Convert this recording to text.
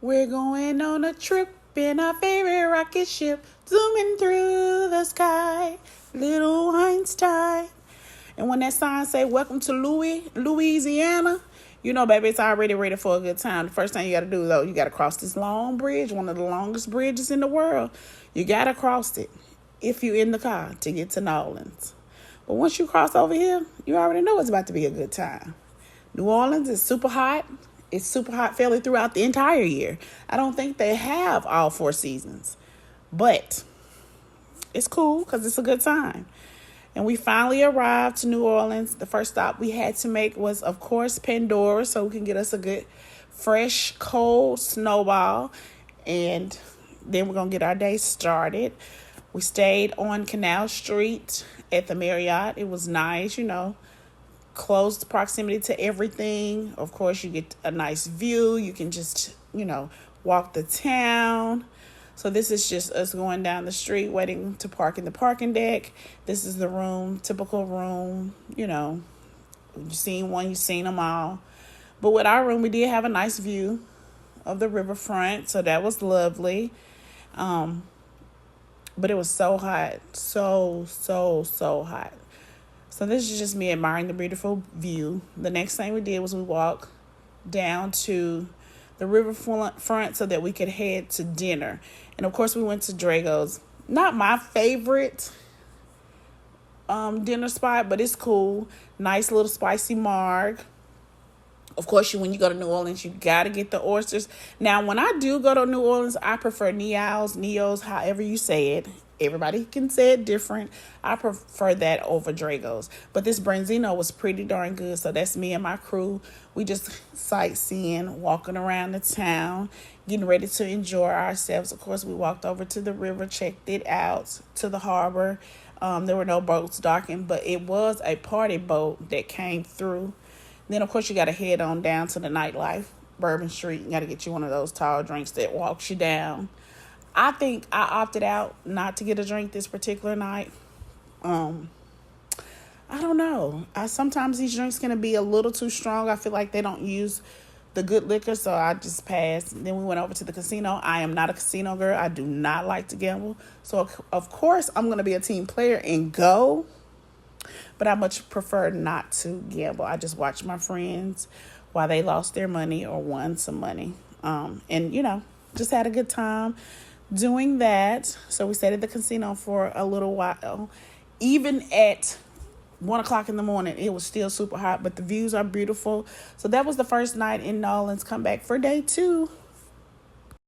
We're going on a trip in our favorite rocket ship, zooming through the sky, little Einstein. And when that sign say "Welcome to Louisiana," you know, baby, it's already ready for a good time. The first thing you got to do, though, you got to cross this long bridge, one of the longest bridges in the world. You got to cross it if you're in the car to get to New Orleans. But once you cross over here, you already know it's about to be a good time. New Orleans is super hot. It's super hot fairly throughout the entire year. I don't think they have all 4 seasons, but it's cool because it's a good time. And we finally arrived to New Orleans. The first stop we had to make was, of course, Pandora, so we can get us a good, fresh, cold snowball. And then we're going to get our day started. We stayed on Canal Street at the Marriott. It was nice, close proximity to everything. Of course, you get a nice view. You can just, walk the town. So this is just us going down the street, waiting to park in the parking deck. This is the room, typical room, you've seen one, you've seen them all. But with our room, we did have a nice view of the riverfront, so that was lovely. But it was so hot, so hot. So this is just me admiring the beautiful view. The next thing we did was we walked down to the riverfront so that we could head to dinner. And of course we went to Drago's. Not my favorite dinner spot, but it's cool. Nice little spicy marg. Of course, when you go to New Orleans, you got to get the oysters. Now, when I do go to New Orleans, I prefer Neos, however you say it. Everybody can say it different. I prefer that over Drago's. But this Branzino was pretty darn good. So that's me and my crew. We just sightseeing, walking around the town, getting ready to enjoy ourselves. Of course, we walked over to the river, checked it out, to the harbor. There were no boats docking, but it was a party boat that came through. Then, of course, you got to head on down to the nightlife, Bourbon Street. You got to get you one of those tall drinks that walks you down. I think I opted out not to get a drink this particular night. I don't know. Sometimes these drinks can be a little too strong. I feel like they don't use the good liquor, so I just passed. Then we went over to the casino. I am not a casino girl. I do not like to gamble. So, of course, I'm going to be a team player and go. But I much prefer not to gamble. I just watch my friends while they lost their money or won some money. And, just had a good time doing that. So we stayed at the casino for a little while. Even at 1 o'clock in the morning, it was still super hot, but the views are beautiful. So that was the first night in New Orleans. Come back for day 2.